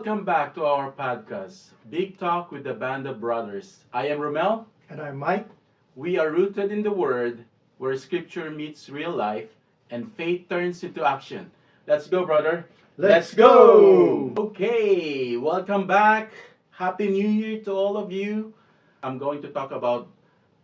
Welcome back to our podcast, Big Talk with the Band of Brothers. I am Romel. And I'm Mike. We are rooted in the Word, where Scripture meets real life and faith turns into action. Let's go, brother. Let's go! Okay, welcome back. Happy New Year to all of you. I'm going to talk about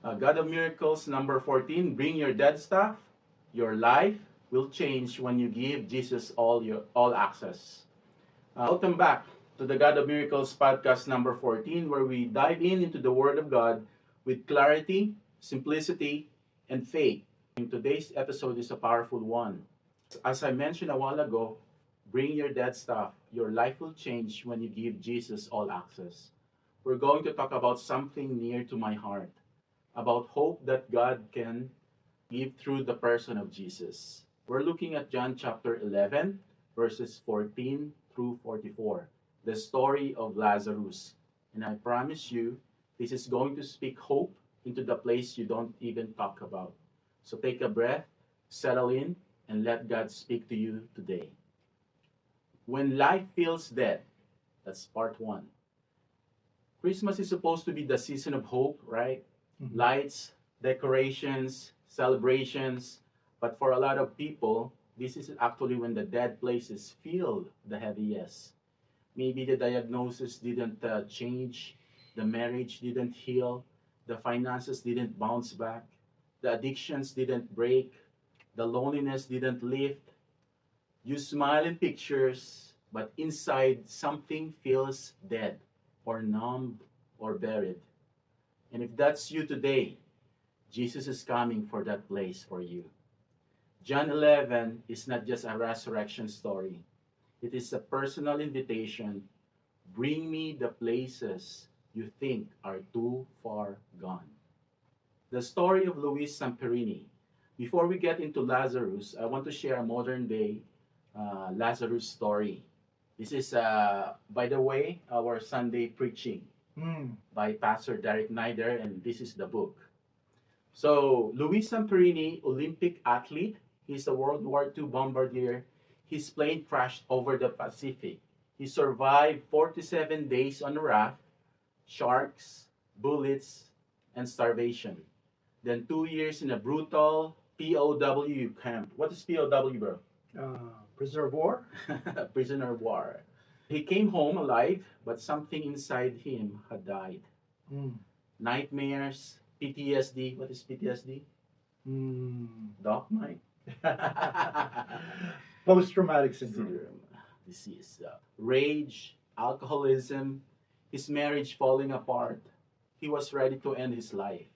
God of Miracles number 14. Bring your dead stuff. Your life will change when you give Jesus all access. Welcome back to the God of Miracles podcast number 14, where we dive into the Word of God with clarity, simplicity, and faith. And today's episode is a powerful one. As I mentioned a while ago, bring your dead stuff. Your life will change when you give Jesus all access. We're going to talk about something near to my heart, about hope that God can give through the person of Jesus. We're looking at John chapter 11, verses 14 through 44, the story of Lazarus. And I promise you, this is going to speak hope into the place you don't even talk about. So take a breath, settle in, and let God speak to you today. When life feels dead, that's part one. Christmas is supposed to be the season of hope, right? Lights, decorations, celebrations. But for a lot of people, this is actually when the dead places feel the heaviest. Maybe the diagnosis didn't change, the marriage didn't heal, the finances didn't bounce back, the addictions didn't break, the loneliness didn't lift. You smile in pictures, but inside something feels dead or numb or buried. And if that's you today, Jesus is coming for that place for you. John 11 is not just a resurrection story. It is a personal invitation. Bring me the places you think are too far gone. The story of Luis Samperini. Before we get into Lazarus, I want to share a modern day Lazarus story. This is, by the way, our Sunday preaching by Pastor Derek Nider, and this is the book. So, Luis Samperini, Olympic athlete, he's a World War II bombardier. His plane crashed over the Pacific. He survived 47 days on a raft, sharks, bullets, and starvation. Then 2 years in a brutal POW camp. What is POW, bro? Preserve war? Prisoner of war. He came home alive, but something inside him had died. Nightmares, PTSD. What is PTSD? Doc, Mike? Post-traumatic syndrome. Disease. Rage, alcoholism, his marriage falling apart. He was ready to end his life.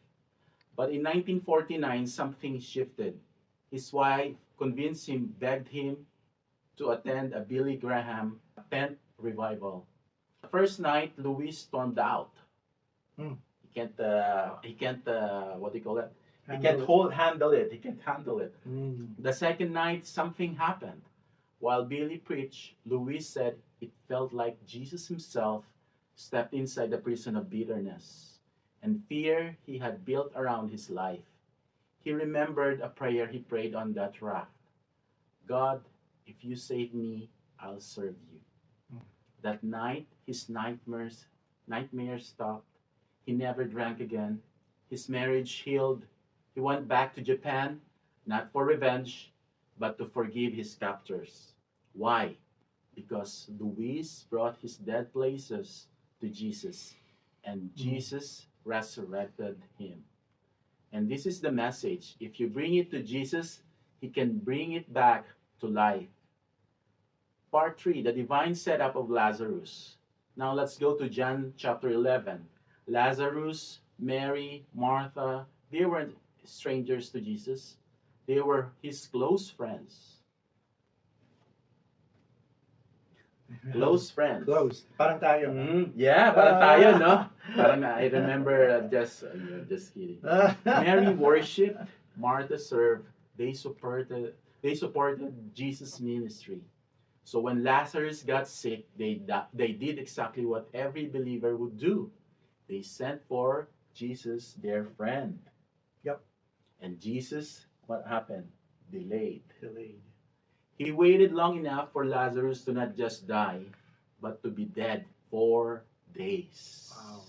But in 1949, something shifted. His wife convinced him, begged him to attend a Billy Graham tent revival. The first night, Louis stormed out. He can't, what do you call it? He can't handle it. He can't handle it. The second night, something happened. While Billy preached, Louis said it felt like Jesus himself stepped inside the prison of bitterness and fear he had built around his life. He remembered a prayer he prayed on that raft. God, if you save me, I'll serve you. That night, his nightmares stopped. He never drank again. His marriage healed. He went back to Japan, not for revenge, but to forgive his captors. Why? Because Luis brought his dead places to Jesus, and Jesus resurrected him. And this is the message. If you bring it to Jesus, he can bring it back to life. Part 3, the divine setup of Lazarus. Now let's go to John chapter 11. Lazarus, Mary, Martha, they weren't strangers to Jesus. They were his close friends. Close friends. Close. Parang tayo. Yeah, parang tayo, no? Parang I remember, just kidding. Mary worshiped, Martha served. They supported Jesus' ministry. So when Lazarus got sick, they did exactly what every believer would do. They sent for Jesus, their friend. Yep. And Jesus, what happened? Delayed. He waited long enough for Lazarus to not just die, but to be dead 4 days. Wow.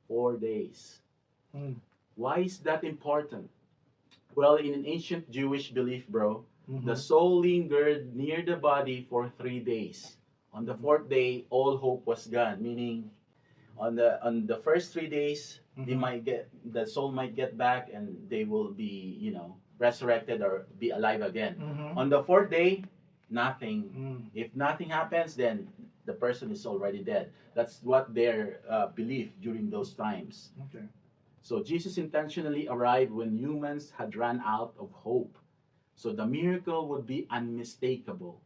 4 days. Mm. Why is that important? Well, in an ancient Jewish belief, bro, Mhm. the soul lingered near the body for 3 days. On the fourth day, all hope was gone. Meaning, on the first 3 days, Mhm. the soul might get back, and they will be, resurrected or be alive again. Mhm. On the fourth day, nothing. Mm. If nothing happens, then the person is already dead. That's what their belief during those times. Okay. So Jesus intentionally arrived when humans had run out of hope. So the miracle would be unmistakable.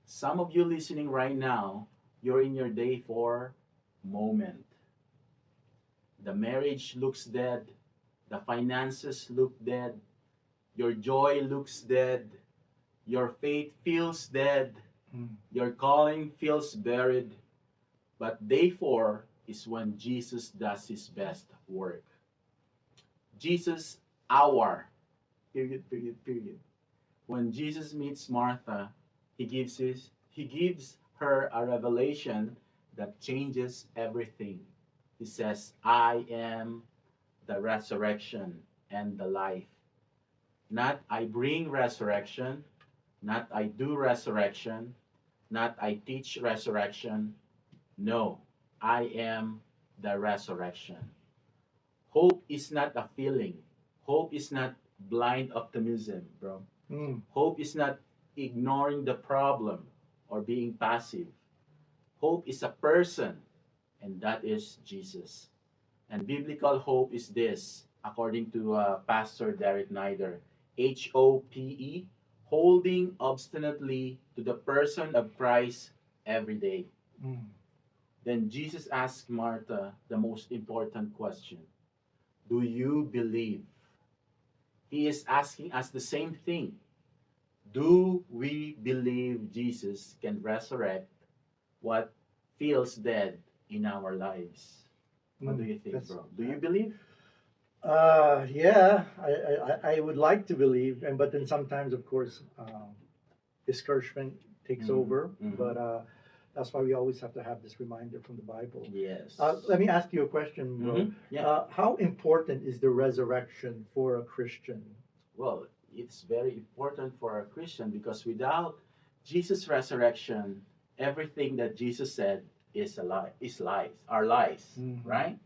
Some of you listening right now, you're in your day 4 moment. The marriage looks dead. The finances look dead. Your joy looks dead. Your faith feels dead. Mm. Your calling feels buried. But day 4 is when Jesus does his best work. Jesus, our, period, period, period. When Jesus meets Martha, he gives her a revelation that changes everything. He says, I am the resurrection and the life. Not I bring resurrection, not I do resurrection, not I teach resurrection. No, I am the resurrection. Hope is not a feeling. Hope is not blind optimism, bro. Mm. Hope is not ignoring the problem or being passive. Hope is a person, and that is Jesus. And biblical hope is this, according to Pastor Derek Nider, HOPE, holding obstinately to the person of Christ every day. Mm. Then Jesus asked Martha the most important question: do you believe? He is asking us the same thing. Do we believe Jesus can resurrect what feels dead in our lives? What do Mm. you think, That's- bro? Do you believe? Yeah, I would like to believe, and but then sometimes, of course, discouragement takes Mhm, over. mhm. But that's why we always have to have this reminder from the Bible. Yes. Let me ask you a question, bro. Mhm, yeah. How important is the resurrection for a Christian? Well, it's very important for a Christian because without Jesus' resurrection, everything that Jesus said is a lie, is lies, are lies, Mhm. right?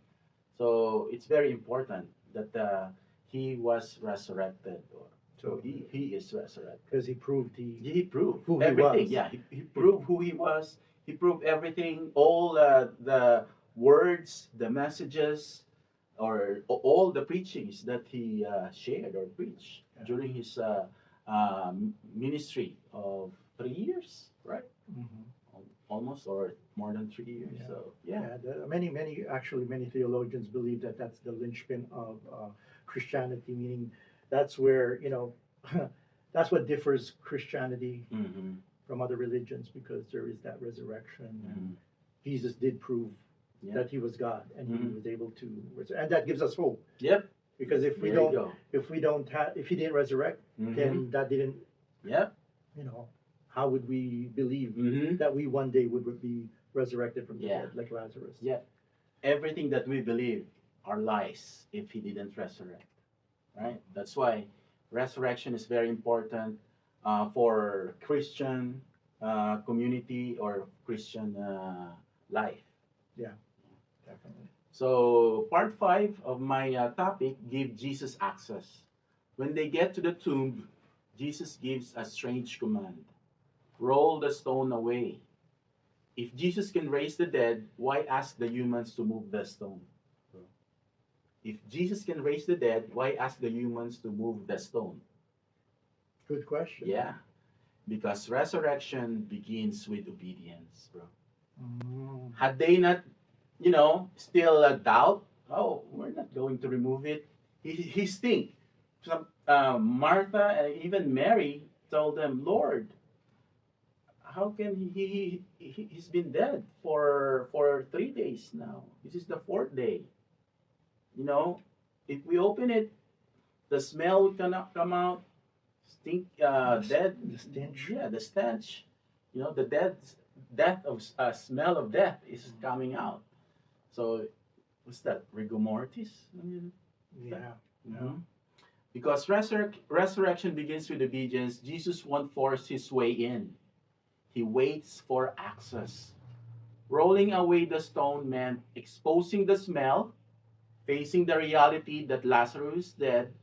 So it's very important that he was resurrected, or so he is resurrected. Because he proved He proved Who he everything. was. Yeah, he proved who he was. He proved everything. All the words, the messages, or all the preachings that he shared or preached Yeah. during his ministry of 3 years, right? Mhm. Almost, or more than 3 years. Yeah. So yeah. Many theologians believe that that's the linchpin of Christianity, meaning that's where that's what differs Christianity Mm-hmm. from other religions, because there is that resurrection, and Mm-hmm. Jesus did prove Yeah. that he was God, and he Mhm. was able to, and that gives us hope, Yep. because if we There you don't, go. if he didn't resurrect, Mhm. then that didn't, Yep. how would we believe Mm-hmm. that we one day would be resurrected from the Yeah. dead like Lazarus? Yeah. Everything that we believe are lies if he didn't resurrect, right? That's why resurrection is very important for Christian community or Christian life. Definitely. So part 5 of my topic, give Jesus access. When they get to the tomb, Jesus gives a strange command: roll the stone away. If Jesus can raise the dead, why ask the humans to move the stone? If Jesus can raise the dead, why ask the humans to move the stone? Good question. Yeah, because resurrection begins with obedience, bro. Mm. Had they not, still doubt, oh, we're not going to remove it, he think. Some, Martha and even Mary told them, Lord, how can he's been dead for 3 days now. This is the fourth day. You know, if we open it, the smell would come out, stink, dead. The stench. Yeah, the stench. The dead smell of death is coming out. So what's that? Rigor mortis? Yeah. Mhm. Because resurrection begins with obedience, Jesus won't force his way in. He waits for access. Rolling away the stone meant exposing the smell, facing the reality that Lazarus is dead,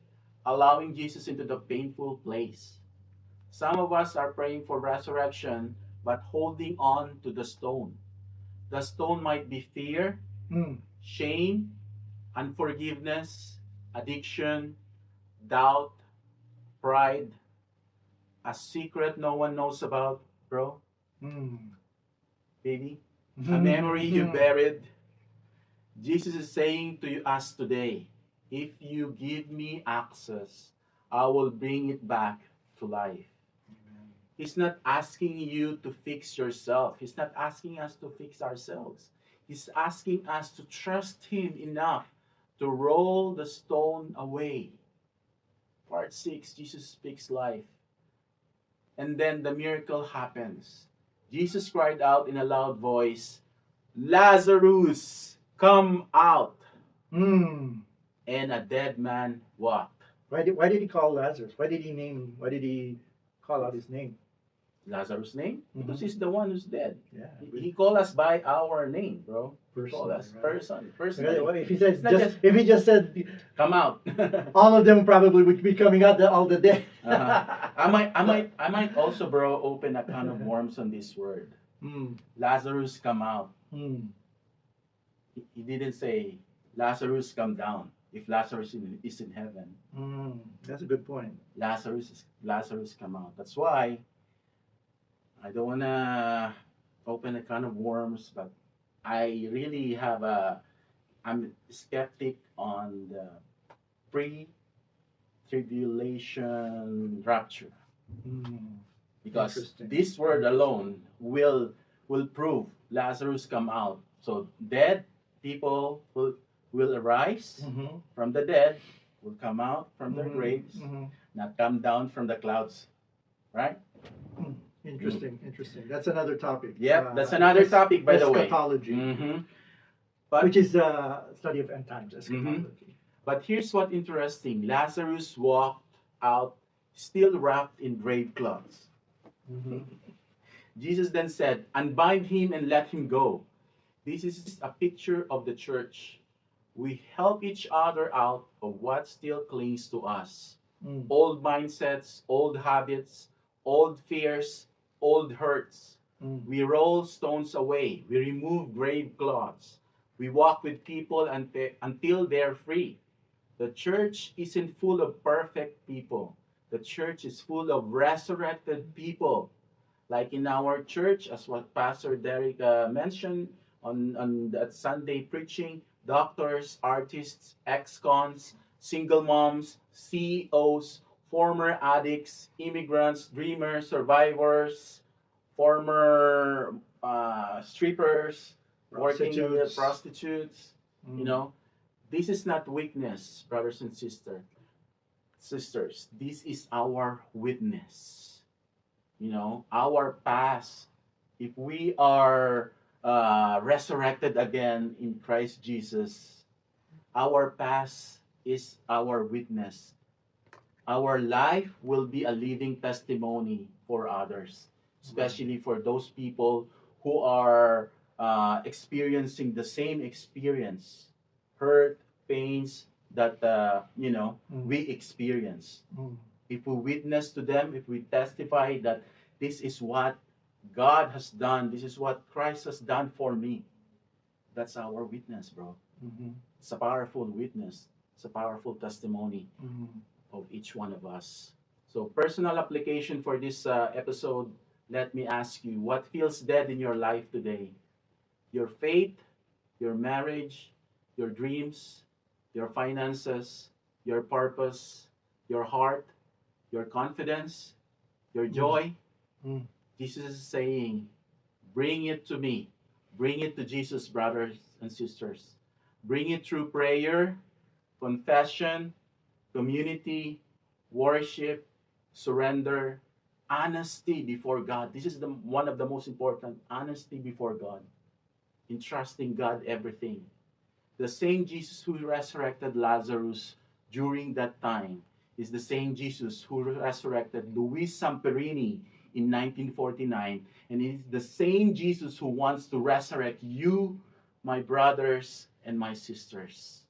allowing Jesus into the painful place. Some of us are praying for resurrection, but holding on to the stone. The stone might be fear, Mm. shame, unforgiveness, addiction, doubt, pride, a secret no one knows about, bro, Mm. baby, a memory you buried. Jesus is saying to us today, if you give me access, I will bring it back to life. He's not asking you to fix yourself. He's not asking us to fix ourselves. He's asking us to trust Him enough to roll the stone away. Part 6, Jesus speaks life. And then the miracle happens. Jesus cried out in a loud voice, Lazarus, come out. Mm. And a dead man walked. Why did he call Lazarus? Why did he call out his name? Lazarus' name? Because Mhm. he's the one who's dead. Yeah. He called us by our name, bro. He called Personally, us right? personally. Well, if he said It's not just- if he just said Come out. all of them probably would be coming out all the day. Uh-huh. I might also, bro, open a can of worms on this word. Mm. Lazarus, come out. Mm. He didn't say Lazarus, come down. If Lazarus is in heaven, Mm. That's a good point. Lazarus come out. That's why I don't wanna open a can of worms, but I really I'm skeptic on the pre-tribulation rapture Mm. because Interesting. this word alone will prove Lazarus come out. So dead people will arise Mm-hmm. from the dead, will come out from their Mhm. graves, Mhm. not come down from the clouds, right? Interesting. That's another topic. Yep, that's another topic, by the way. Eschatology, But which is study of end times eschatology. But here's what interesting. Lazarus walked out still wrapped in grave clothes. Mhm. Jesus then said, Unbind him and let him go. This is a picture of the church. We help each other out of what still clings to us. Mm. Old mindsets, old habits, old fears, old hurts. Mm. We roll stones away. We remove grave cloths. We walk with people until they're free. The church isn't full of perfect people. The church is full of resurrected people. Like in our church, as what Pastor Derek mentioned on that Sunday preaching, doctors, artists, ex-cons, single moms, CEOs, former addicts, immigrants, dreamers, survivors, former strippers, working with prostitutes. Mm. You know, this is not weakness, brothers and sisters. This is our witness. You know, our past. If we are resurrected again in Christ Jesus, our past is our witness. Our life will be a living testimony for others, especially for those people who are experiencing the same experience, hurt, pains that we experience. Mm. If we witness to them, if we testify that this is what God has done, this is what Christ has done for me, that's our witness, bro. Mhm. It's a powerful witness. It's a powerful testimony Mhm. of each one of us. So, personal application for this episode, let me ask you, what feels dead in your life today? Your faith, your marriage, your dreams, your finances, your purpose, your heart, your confidence, your joy. Mm. Jesus is saying, bring it to me. Bring it to Jesus, brothers and sisters. Bring it through prayer, confession, community, worship, surrender, Honesty before God. This is the one of the most important. Honesty before God. Entrusting God everything. The same Jesus who resurrected Lazarus during that time is the same Jesus who resurrected Luis Samperini in 1949. And it is the same Jesus who wants to resurrect you, my brothers and my sisters.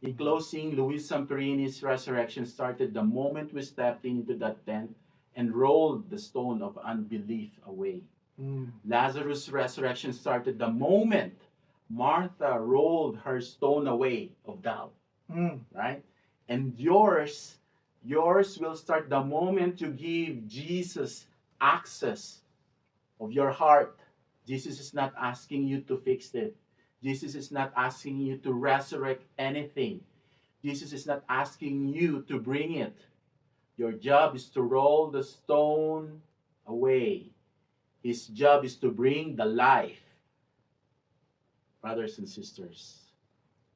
In closing, Luis Samperini's resurrection started the moment we stepped into that tent and rolled the stone of unbelief away. Mm. Lazarus' resurrection started the moment Martha rolled her stone away of doubt, Mm. right? And yours will start the moment you give Jesus access of your heart. Jesus is not asking you to fix it. Jesus is not asking you to resurrect anything. Jesus is not asking you to bring it. Your job is to roll the stone away. His job is to bring the life, brothers and sisters.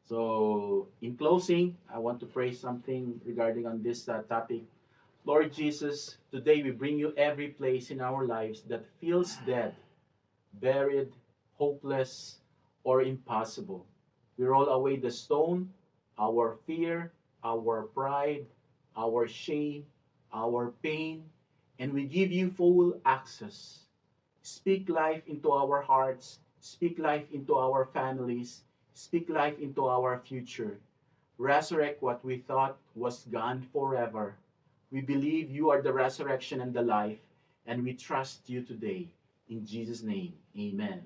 So, in closing, I want to pray something regarding on this topic. Lord Jesus, today we bring you every place in our lives that feels dead, buried, hopeless, or impossible. We roll away the stone, our fear, our pride, our shame, our pain, and we give you full access. Speak life into our hearts, speak life into our families, speak life into our future. Resurrect what we thought was gone forever. We believe you are the resurrection and the life, and we trust you today. In Jesus' name, amen.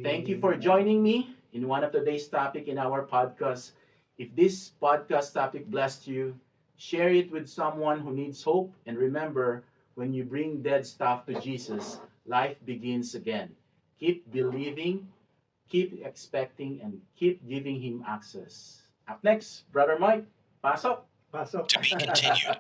Thank you for Amen. joining me in one of today's topic in our podcast. If this podcast topic blessed you, share it with someone who needs hope. And remember, when you bring dead stuff to Jesus, life begins again. Keep believing, keep expecting, and keep giving Him access. Up next, Brother Mike, pasok. Pasok. To be continued.